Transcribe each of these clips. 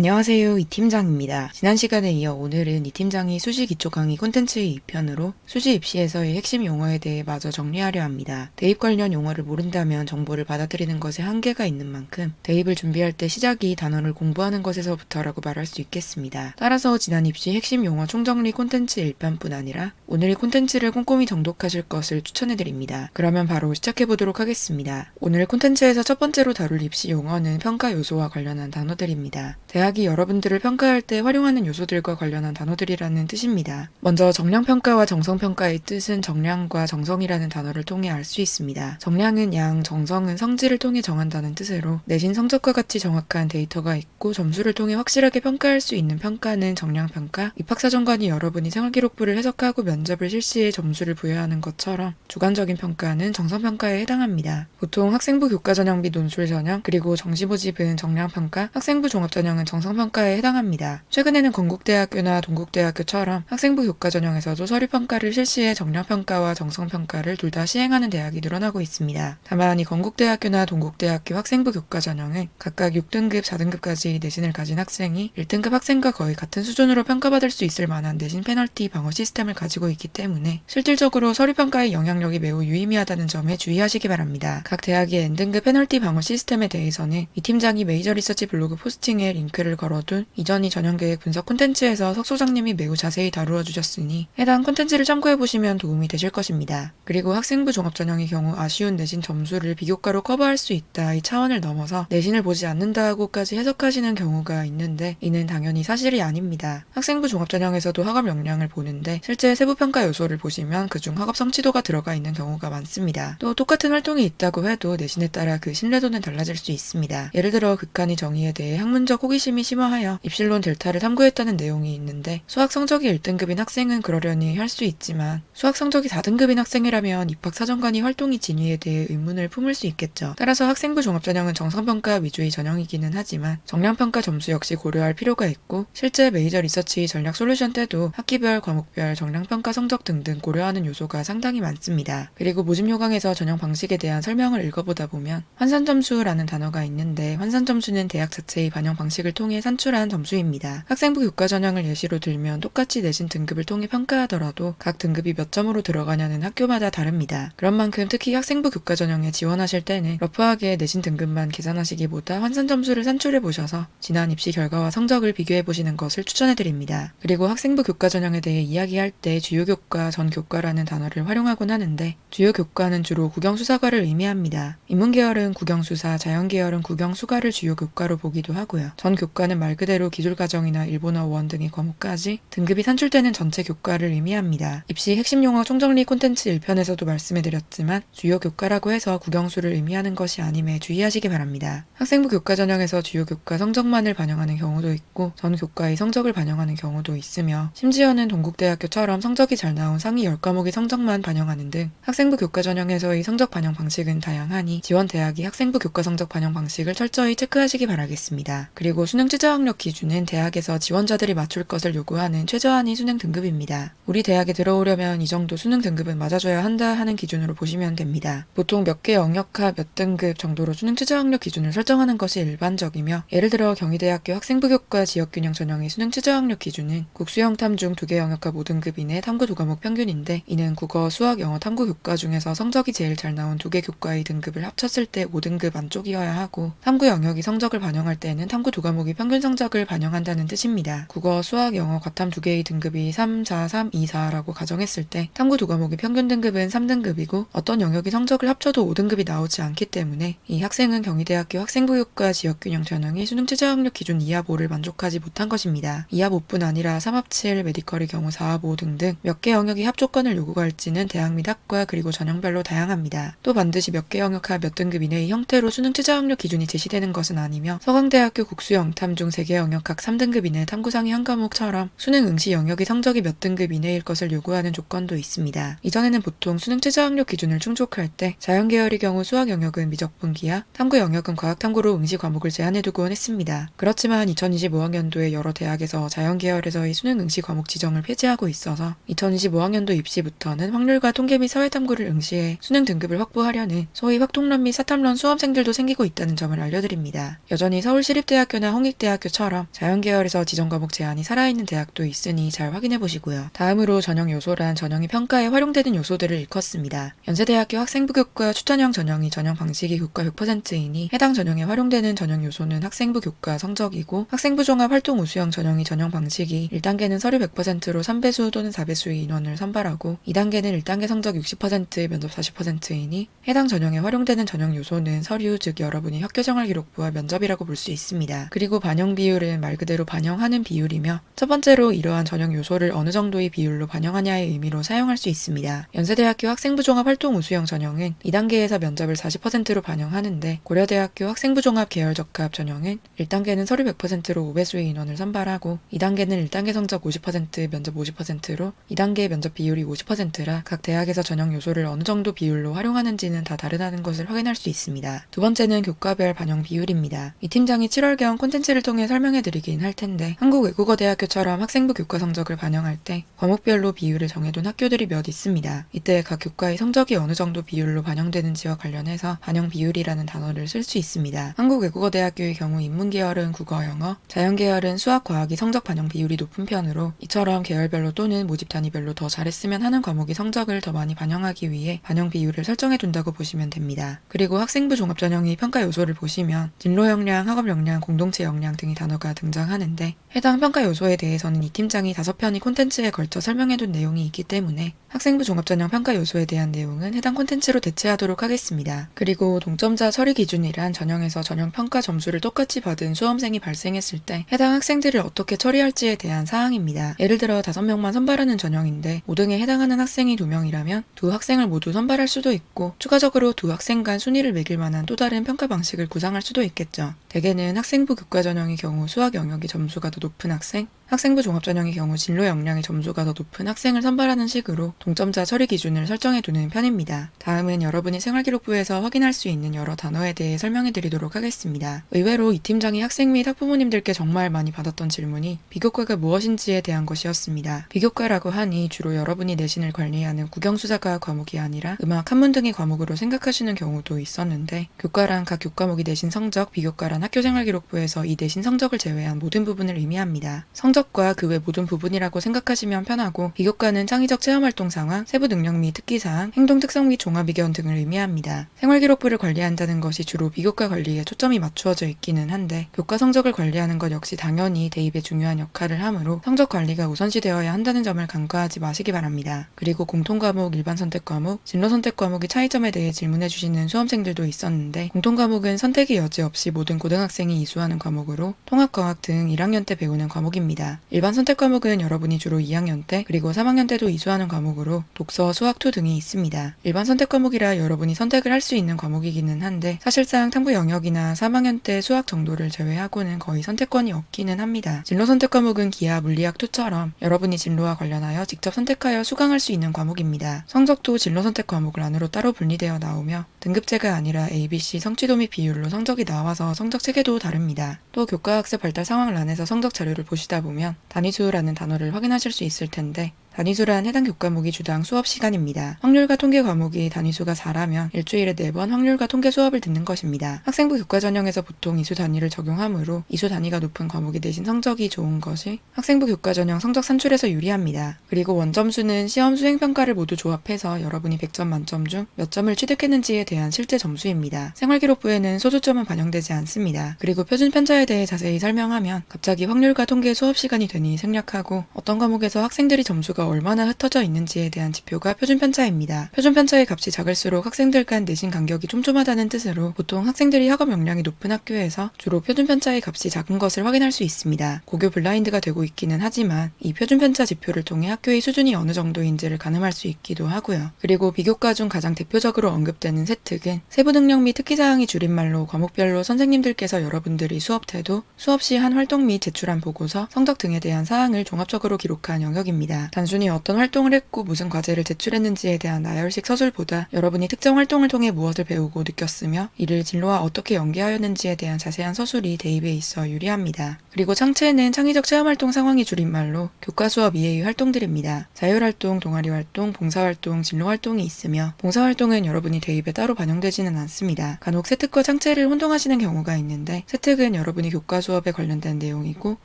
안녕하세요, 이 팀장입니다. 지난 시간에 이어 오늘은 이 팀장이 수시 기초 강의 콘텐츠 2편으로 수시 입시에서의 핵심 용어에 대해 마저 정리하려 합니다. 대입 관련 용어를 모른다면 정보를 받아들이는 것에 한계가 있는 만큼 대입을 준비할 때 시작이 단어를 공부하는 것에서부터라고 말할 수 있겠습니다. 따라서 지난 입시 핵심 용어 총정리 콘텐츠 1편뿐 아니라 오늘 이 콘텐츠를 꼼꼼히 정독하실 것을 추천해드립니다. 그러면 바로 시작해보도록 하겠습니다. 오늘 콘텐츠에서 첫 번째로 다룰 입시 용어는 평가 요소와 관련한 단어들입니다. 대학이 여러분들을 평가할 때 활용하는 요소들과 관련한 단어들이라는 뜻입니다. 먼저 정량평가와 정성평가의 뜻은 정량과 정성이라는 단어를 통해 알 수 있습니다. 정량은 양, 정성은 성질을 통해 정한다는 뜻으로 내신 성적과 같이 정확한 데이터가 있고 점수를 통해 확실하게 평가할 수 있는 평가는 정량평가, 입학사정관이 여러분이 생활기록부를 해석하고 면접을 실시해 점수를 부여하는 것처럼 주관적인 평가는 정성평가에 해당합니다. 보통 학생부 교과전형 및 논술전형, 그리고 정시모집은 정량평가, 학생부 종합전형은 정성평가에 해당합니다. 최근에는 건국대학교나 동국대학교처럼 학생부 교과전형에서도 서류평가를 실시해 정량평가와 정성평가를 둘 다 시행하는 대학이 늘어나고 있습니다. 다만 이 건국대학교나 동국대학교 학생부 교과전형은 각각 6등급, 4등급까지 내신을 가진 학생이 1등급 학생과 거의 같은 수준으로 평가받을 수 있을 만한 내신 페널티 방어 시스템을 가지고 있기 때문에 실질적으로 서류평가의 영향력이 매우 유의미하다는 점에 주의하시기 바랍니다. 각 대학의 N등급 페널티 방어 시스템에 대해서는 이 팀장이 메이저 리서치 블로그 포스팅에 링크를 걸어둔 이전이 전형계획 분석 콘텐츠에서 석 소장님이 매우 자세히 다루어 주셨으니 해당 콘텐츠를 참고해보시면 도움이 되실 것입니다. 그리고 학생부 종합전형의 경우 아쉬운 내신 점수를 비교과로 커버할 수 있다 이 차원을 넘어서 내신을 보지 않는다고까지 해석하시는 경우가 있는데 이는 당연히 사실이 아닙니다. 학생부 종합전형에서도 학업 역량을 보는데 실제 세부평가 요소를 보시면 그중 학업 성취도가 들어가 있는 경우가 많습니다. 또 똑같은 활동이 있다고 해도 내신에 따라 그 신뢰도는 달라질 수 있습니다. 예를 들어 극한이 정의에 대해 학문적 호기심이 심화하여 입실론 델타를 탐구했다는 내용이 있는데 수학 성적이 1등급인 학생은 그러려니 할 수 있지만 수학 성적이 4등급인 학생이라면 입학사정관이 활동이 진위에 대해 의문을 품을 수 있겠죠. 따라서 학생부 종합전형은 정성평가 위주의 전형이기는 하지만 정량평가 점수 역시 고려할 필요가 있고 실제 메이저 리서치 전략 솔루션 때도 학기별, 과목별, 정량평가 성적 등등 고려하는 요소가 상당히 많습니다. 그리고 모집 요강에서 전형 방식에 대한 설명을 읽어보다 보면 환산점수라는 단어가 있는데 환산점수는 대학 자체의 반영 방식을 통해 산출한 점수입니다. 학생부 교과 전형을 예시로 들면 똑같이 내신 등급을 통해 평가하더라도 각 등급이 몇 점으로 들어가냐는 학교마다 다릅니다. 그런 만큼 특히 학생부 교과 전형에 지원하실 때는 러프하게 내신 등급만 계산하시기보다 환산 점수를 산출해 보셔서 지난 입시 결과와 성적을 비교해 보시는 것을 추천해 드립니다. 그리고 학생부 교과 전형에 대해 이야기할 때 주요 교과, 전 교과라는 단어를 활용하곤 하는데 주요 교과는 주로 국영수사과를 의미합니다. 인문계열은 국영수사, 자연계열은 국영수가를 주요 교과로 보기도 하고요. 전 교과는 말 그대로 기술과정이나 일본어 원 등의 과목까지 등급이 산출되는 전체 교과를 의미합니다. 입시 핵심 용어 총정리 콘텐츠 1편에서도 말씀해드렸지만 주요 교과라고 해서 국영수를 의미하는 것이 아님에 주의하시기 바랍니다. 학생부 교과 전형에서 주요 교과 성적만을 반영하는 경우도 있고 전 교과의 성적을 반영하는 경우도 있으며 심지어는 동국대학교처럼 성적이 잘 나온 상위 10과목의 성적만 반영하는 등 학생부 교과 전형에서의 성적 반영 방식은 다양하니 지원 대학이 학생부 교과 성적 반영 방식을 철저히 체크하시기 바라겠습니다. 그리고 수능 최저학력 기준은 대학에서 지원자들이 맞출 것을 요구하는 최저한의 수능 등급입니다. 우리 대학에 들어오려면 이 정도 수능 등급은 맞아줘야 한다 하는 기준으로 보시면 됩니다. 보통 몇 개 영역하 몇 등급 정도로 수능 최저학력 기준을 설정하는 것이 일반적이며 예를 들어 경희대학교 학생부 교과 지역균형 전형의 수능 최저학력 기준은 국수형 탐 중 2개 영역하 5등급 이내 탐구 2과목 평균인데 이는 국어, 수학, 영어 탐구 교과 중에서 성적이 제일 잘 나온 2개 교과의 등급을 합쳤을 때 5등급 안쪽이어야 하고 탐구 영역이 성적을 반영할 때는 탐구 2과목이 평균 성적을 반영한다는 뜻입니다. 국어, 수학, 영어, 과탐 2개의 등급이 3, 4, 3, 2, 4라고 가정했을 때 탐구 2과목의 평균 등급은 3등급이고 어떤 영역이 성적을 합쳐도 5등급이 나오지 않기 때문에 이 학생은 경희대학교 학생부 교과 지역균형 전형의 수능 최저학력 기준 2합 5를 만족하지 못한 것입니다. 2합 5뿐 아니라 3합 7, 메디컬의 경우 4합 5 등등 몇 개 영역이 합조건을 요구할지는 대학 및 학과 그리고 전형별로 다양합니다. 또 반드시 몇 개 영역하 몇 등급 이내의 형태로 수능 최저학력 기준이 제시되는 것은 아니며 서강대학교 국수영탐 중 3개 영역 각 3등급 이내 탐구 상위 한 과목처럼 수능 응시 영역의 성적이 몇 등급 이내일 것을 요구하는 조건도 있습니다. 이전에는 보통 수능 최저학력 기준을 충족할 때 자연계열의 경우 수학 영역은 미적분기하, 탐구 영역은 과학탐구로 응시 과목을 제한해두곤 했습니다. 그렇지만 2025학년도에 여러 대학에서 자연계열에서의 수능 응시 과목 지정을 폐지하고 있어서 2025학년도 입시부터는 확률과 통계 및 사회탐구를 응시해 수능 등급을 확보하려는 소위 확통런 및 사탐런 수험생들도 생기고 있다는 점을 알려드립니다. 여전히 서울시립대학교나 수의대학교처럼 자연계열에서 지정과목 제한이 살아있는 대학도 있으니 잘 확인해보시고요. 다음으로 전형 요소란 전형이 평가에 활용되는 요소들을 일컫습니다. 연세대학교 학생부 교과 추천형 전형이 전형 방식이 교과 100%이니 해당 전형에 활용되는 전형 요소는 학생부 교과 성적이고, 학생부 종합 활동 우수형 전형이 전형 방식이 1단계는 서류 100%로 3배수 또는 4배수의 인원을 선발하고, 2단계는 1단계 성적 60% 면접 40%이니 해당 전형에 활용되는 전형 요소는 서류, 즉 여러분이 학교생활기록부와 면접이라고 볼 수 있습니다. 그리고 반영 비율은 말 그대로 반영하는 비율이며, 첫 번째로 이러한 전형 요소를 어느 정도의 비율로 반영하냐의 의미로 사용할 수 있습니다. 연세대학교 학생부 종합 활동 우수형 전형은 2단계에서 면접을 40%로 반영하는데, 고려대학교 학생부 종합 계열 적합 전형은 1단계는 서류 100%로 5배수의 인원을 선발하고, 2단계는 1단계 성적 50%, 면접 50%로 2단계 면접 비율이 50%라 각 대학에서 전형 요소를 어느 정도 비율로 활용하는지는 다 다르다는 것을 확인할 수 있습니다. 두 번째는 교과별 반영 비율입니다. 이 팀장이 7월경 콘텐츠를 통해 설명해드리긴 할 텐데, 한국외국어대학교처럼 학생부 교과 성적을 반영할 때 과목별로 비율을 정해둔 학교들이 몇 있습니다. 이때 각 교과의 성적이 어느 정도 비율로 반영되는지와 관련해서 반영 비율이라는 단어를 쓸 수 있습니다. 한국외국어대학교의 경우 인문계열은 국어, 영어, 자연계열은 수학, 과학이 성적 반영 비율이 높은 편으로, 이처럼 계열별로 또는 모집 단위별로 더 잘했으면 하는 과목이 성적을 더 많이 반영하기 위해 반영 비율을 설정해둔다고 보시면 됩니다. 그리고 학생부 종합전형의 평가 요소를 보시면 진로 역량, 학업 역량, 공동체 역량 등의 단어가 등장하는데, 해당 평가 요소에 대해서는 이 팀장이 5편의 콘텐츠에 걸쳐 설명해둔 내용이 있기 때문에 학생부 종합전형 평가 요소에 대한 내용은 해당 콘텐츠로 대체하도록 하겠습니다. 그리고 동점자 처리 기준이란 전형에서 전형 평가 점수를 똑같이 받은 수험생이 발생했을 때 해당 학생들을 어떻게 처리할지에 대한 사항입니다. 예를 들어 5명만 선발하는 전형인데 5등에 해당하는 학생이 2명이라면 두 학생을 모두 선발할 수도 있고, 추가적으로 두 학생 간 순위를 매길 만한 또 다른 평가 방식을 구상할 수도 있겠죠. 대개는 학생부 교과 전형의 경우 수학 영역의 점수가 더 높은 학생, 학생부 종합전형의 경우 진로 역량의 점수가 더 높은 학생을 선발하는 식으로 동점자 처리 기준을 설정해두는 편입니다. 다음은 여러분이 생활기록부에서 확인할 수 있는 여러 단어에 대해 설명해드리도록 하겠습니다. 의외로 이 팀장이 학생 및 학부모님들께 정말 많이 받았던 질문이 비교과가 무엇인지에 대한 것이었습니다. 비교과라고 하니 주로 여러분이 내신을 관리하는 국영수자과 과목이 아니라 음악, 한문 등의 과목으로 생각하시는 경우도 있었는데, 교과란 각 교과목이 내신 성적, 비교과란 학교생활기록부에서 이 내신 성적을 제외한 모든 부분을 의미합니다. 성적과 그 외 모든 부분이라고 생각하시면 편하고, 비교과는 창의적 체험활동 상황, 세부 능력 및 특기사항, 행동 특성 및 종합 의견 등을 의미합니다. 생활기록부를 관리한다는 것이 주로 비교과 관리에 초점이 맞추어져 있기는 한데, 교과 성적을 관리하는 것 역시 당연히 대입에 중요한 역할을 하므로 성적 관리가 우선시되어야 한다는 점을 간과하지 마시기 바랍니다. 그리고 공통과목, 일반선택과목, 진로선택과목의 차이점에 대해 질문해주시는 수험생들도 있었는데, 공통과목은 선택의 여지 없이 모든 고등학생이 이수하는 과목으로 통합과학 등 1학년 때 배우는 과목입니다. 일반 선택 과목은 여러분이 주로 2학년 때 그리고 3학년 때도 이수하는 과목으로 독서, 수학, 투 등이 있습니다. 일반 선택 과목이라 여러분이 선택을 할 수 있는 과목이기는 한데, 사실상 탐구 영역이나 3학년 때 수학 정도를 제외하고는 거의 선택권이 없기는 합니다. 진로 선택 과목은 기하, 물리학, 투처럼 여러분이 진로와 관련하여 직접 선택하여 수강할 수 있는 과목입니다. 성적도 진로 선택 과목란으로 따로 분리되어 나오며 등급제가 아니라 ABC 성취도 및 비율로 성적이 나와서 성적 체계도 다릅니다. 또 교과학습 발달 상황란에서 성적 자료를 보시다 보면 단위수라는 단어를 확인하실 수 있을 텐데, 단위수란 해당 교과목이 주당 수업 시간입니다. 확률과 통계 과목이 단위수가 4라면 일주일에 4번 확률과 통계 수업을 듣는 것입니다. 학생부 교과 전형에서 보통 이수 단위를 적용하므로 이수 단위가 높은 과목이 내신 성적이 좋은 것이 학생부 교과 전형 성적 산출에서 유리합니다. 그리고 원점수는 시험 수행평가를 모두 조합해서 여러분이 100점 만점 중 몇 점을 취득했는지에 대한 실제 점수입니다. 생활기록부에는 소수점은 반영되지 않습니다. 그리고 표준편차에 대해 자세히 설명하면 갑자기 확률과 통계 수업 시간이 되니 생략하고, 어떤 과목에서 학생들이 점수가 얼마나 흩어져 있는지에 대한 지표가 표준편차입니다. 표준편차의 값이 작을수록 학생들 간 내신 간격이 촘촘하다는 뜻으로 보통 학생들이 학업 역량이 높은 학교에서 주로 표준편차의 값이 작은 것을 확인할 수 있습니다. 고교 블라인드가 되고 있기는 하지만 이 표준편차 지표를 통해 학교의 수준이 어느 정도인지를 가늠할 수 있기도 하고요. 그리고 비교과 중 가장 대표적으로 언급되는 세특은 세부 능력 및 특기사항이 줄임말로 과목별로 선생님들께서 여러분들이 수업 태도, 수업 시 한 활동 및 제출한 보고서, 성적 등에 대한 사항을 종합적으로 기록한 영역입니다. 단순 단순히 어떤 활동을 했고 무슨 과제를 제출했는지에 대한 나열식 서술보다 여러분이 특정 활동을 통해 무엇을 배우고 느꼈으며 이를 진로와 어떻게 연계하였는지에 대한 자세한 서술이 대입에 있어 유리합니다. 그리고 창체는 창의적 체험활동 상황이 줄임말로 교과 수업 이외의 활동들입니다. 자율활동, 동아리활동, 봉사활동, 진로활동이 있으며 봉사활동은 여러분이 대입에 따로 반영되지는 않습니다. 간혹 세특과 창체를 혼동하시는 경우가 있는데 세특은 여러분이 교과 수업에 관련된 내용이고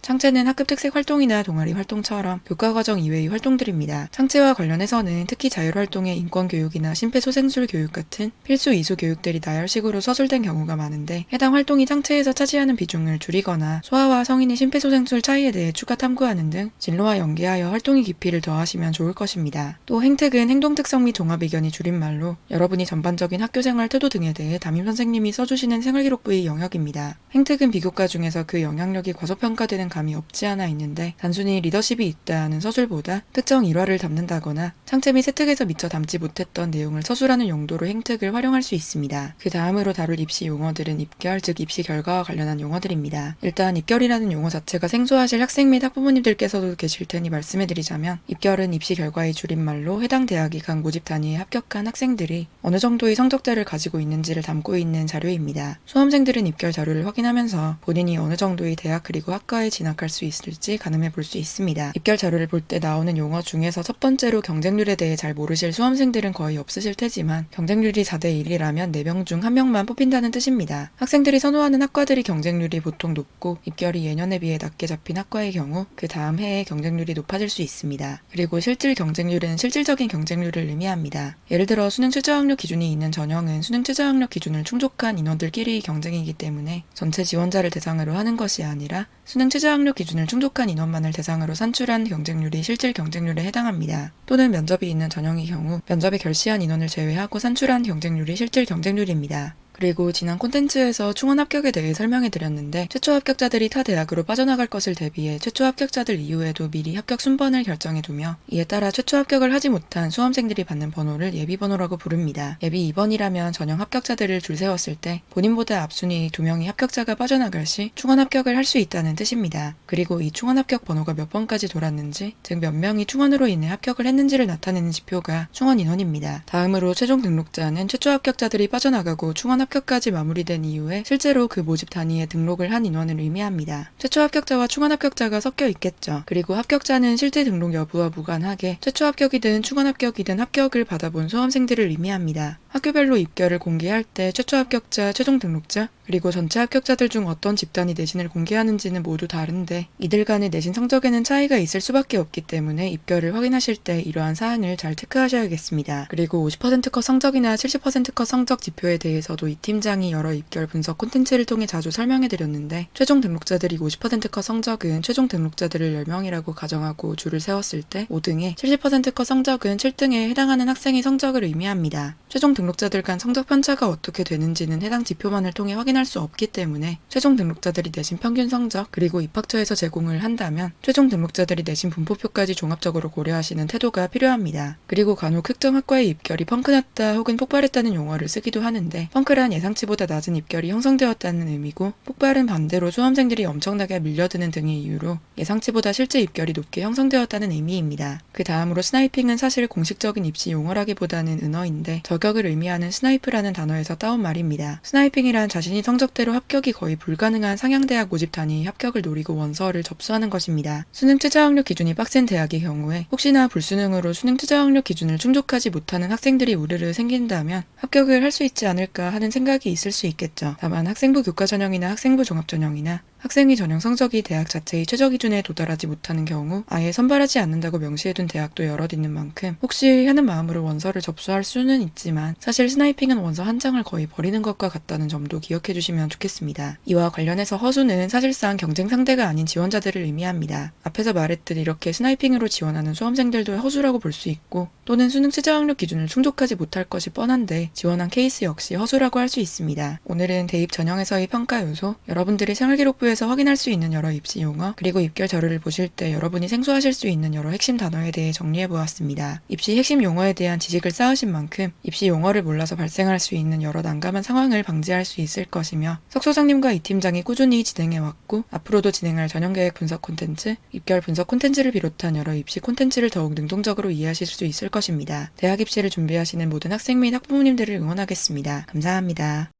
창체는 학급 특색 활동이나 동아리 활동처럼 교과과정 이외의 활동들입니다. 창체와 관련해서는 특히 자율활동의 인권교육이나 심폐소생술 교육 같은 필수 이수 교육들이 나열식으로 서술된 경우가 많은데 해당 활동이 창체에서 차지하는 비중을 줄이거나 소아와 성인의 심폐소생술 차이에 대해 추가 탐구하는 등 진로와 연계하여 활동의 깊이를 더하시면 좋을 것입니다. 또 행특은 행동특성 및 종합의견이 줄임말로 여러분이 전반적인 학교생활 태도 등에 대해 담임선생님이 써주시는 생활기록부의 영역입니다. 행특은 비교과 중에서 그 영향력이 과소평가되는 감이 없지 않아 있는데 단순히 리더십이 있다는 서술보다 특정 일화를 담는다거나 창체 및 세특에서 미처 담지 못했던 내용을 서술하는 용도로 행특을 활용할 수 있습니다. 그 다음으로 다룰 입시 용어들은 입결, 즉 입시 결과와 관련한 용어들입니다. 일단 입결이라는 용어 자체가 생소하실 학생 및 학부모님들께서도 계실 테니 말씀해드리자면 입결은 입시 결과의 줄임말로 해당 대학이 각 모집 단위에 합격한 학생들이 어느 정도의 성적대를 가지고 있는지를 담고 있는 자료입니다. 수험생들은 입결 자료를 확인하면서 본인이 어느 정도의 대학 그리고 학과에 진학할 수 있을지 가늠해 볼 수 있습니다. 입결 자료를 볼 때 나오는 용어 중에서 첫 번째로 경쟁률에 대해 잘 모르실 수험생들은 거의 없으실 테지만 경쟁률이 4대 1이라면 4명 중 1명만 뽑힌다는 뜻입니다. 학생들이 선호하는 학과들이 경쟁률이 보통 높고 입결이 예년에 비해 낮게 잡힌 학과의 경우 그 다음 해에 경쟁률이 높아질 수 있습니다. 그리고 실질 경쟁률은 실질적인 경쟁률을 의미합니다. 예를 들어 수능 최저학력 기준이 있는 전형은 수능 최저학력 기준을 충족한 인원들끼리의 경쟁이기 때문에 전체 지원자를 대상으로 하는 것이 아니라 수능 최저학력 기준을 충족한 인원만을 대상으로 산출한 경쟁률이 실질 경쟁률에 해당합니다. 또는 면접이 있는 전형의 경우 면접에 결시한 인원을 제외하고 산출한 경쟁률이 실질 경쟁률입니다. 그리고 지난 콘텐츠에서 충원 합격에 대해 설명해 드렸는데 최초 합격자들이 타 대학으로 빠져나갈 것을 대비해 최초 합격자들 이후에도 미리 합격 순번을 결정해 두며 이에 따라 최초 합격을 하지 못한 수험생들이 받는 번호를 예비번호라고 부릅니다. 예비 2번이라면 전형 합격자들을 줄 세웠을 때 본인보다 앞순위 2명의 합격자가 빠져나갈 시 충원 합격을 할 수 있다는 뜻입니다. 그리고 이 충원 합격 번호가 몇 번까지 돌았는지, 즉 몇 명이 충원으로 인해 합격을 했는지를 나타내는 지표가 충원 인원입니다. 다음으로 최종 등록자는 최초 합격자들이 빠져나가고 충원 합격까지 마무리된 이후에 실제로 그 모집 단위에 등록을 한 인원을 의미합니다. 최초 합격자와 충원 합격자가 섞여 있겠죠. 그리고 합격자는 실제 등록 여부와 무관하게 최초 합격이든 충원 합격이든 합격을 받아본 수험생들을 의미합니다. 학교별로 입결을 공개할 때 최초 합격자, 최종 등록자, 그리고 전체 합격자들 중 어떤 집단이 내신을 공개하는지는 모두 다른데 이들 간의 내신 성적에는 차이가 있을 수밖에 없기 때문에 입결을 확인하실 때 이러한 사항을 잘 체크하셔야겠습니다. 그리고 50% 컷 성적이나 70% 컷 성적 지표에 대해서도 이 팀장이 여러 입결 분석 콘텐츠를 통해 자주 설명해드렸는데 최종 등록자들이 50%컷 성적은 최종 등록자들을 10명이라고 가정하고 줄을 세웠을 때 5등에 70%컷 성적은 7등에 해당하는 학생의 성적을 의미합니다. 최종 등록자들 간 성적 편차가 어떻게 되는지는 해당 지표만을 통해 확인할 수 없기 때문에 최종 등록자들이 내신 평균 성적 그리고 입학처에서 제공을 한다면 최종 등록자들이 내신 분포표까지 종합적으로 고려하시는 태도가 필요합니다. 그리고 간혹 특정 학과의 입결이 펑크났다 혹은 폭발했다는 용어를 쓰기도 하는데 펑크란 예상치보다 낮은 입결이 형성되었다는 의미고 폭발은 반대로 수험생들이 엄청나게 밀려드는 등의 이유로 예상치보다 실제 입결이 높게 형성되었다는 의미입니다. 그 다음으로 스나이핑은 사실 공식적인 입시 용어라기보다는 은어인데 저격을 의미하는 스나이프라는 단어에서 따온 말입니다. 스나이핑이란 자신이 성적대로 합격이 거의 불가능한 상향대학 모집 단위의 합격을 노리고 원서를 접수하는 것입니다. 수능 최저학력 기준이 빡센 대학의 경우에 혹시나 불수능으로 수능 최저학력 기준을 충족하지 못하는 학생들이 우르르 생긴다면 합격을 할 수 있지 않을까 하는 생각이 있을 수 있겠죠. 다만 학생부 교과 전형이나 학생부 종합 전형이나 학생의 전형 성적이 대학 자체의 최저 기준에 도달하지 못하는 경우 아예 선발하지 않는다고 명시해둔 대학도 여럿 있는 만큼 혹시 하는 마음으로 원서를 접수할 수는 있지만 사실 스나이핑은 원서 한 장을 거의 버리는 것과 같다는 점도 기억해 주시면 좋겠습니다. 이와 관련해서 허수는 사실상 경쟁 상대가 아닌 지원자들을 의미합니다. 앞에서 말했듯 이렇게 스나이핑으로 지원하는 수험생들도 허수라고 볼 수 있고 또는 수능 최저학력 기준을 충족하지 못할 것이 뻔한데 지원한 케이스 역시 허수라고 할 수 있습니다. 오늘은 대입 전형에서의 평가 요소, 여러분들이 생활기록부에 유튜브에서 확인할 수 있는 여러 입시 용어, 그리고 입결 자료를 보실 때 여러분이 생소하실 수 있는 여러 핵심 단어에 대해 정리해보았습니다. 입시 핵심 용어에 대한 지식을 쌓으신 만큼 입시 용어를 몰라서 발생할 수 있는 여러 난감한 상황을 방지할 수 있을 것이며, 석 소장님과 이 팀장이 꾸준히 진행해왔고 앞으로도 진행할 전형계획 분석 콘텐츠, 입결 분석 콘텐츠를 비롯한 여러 입시 콘텐츠를 더욱 능동적으로 이해하실 수 있을 것입니다. 대학 입시를 준비하시는 모든 학생 및 학부모님들을 응원하겠습니다. 감사합니다.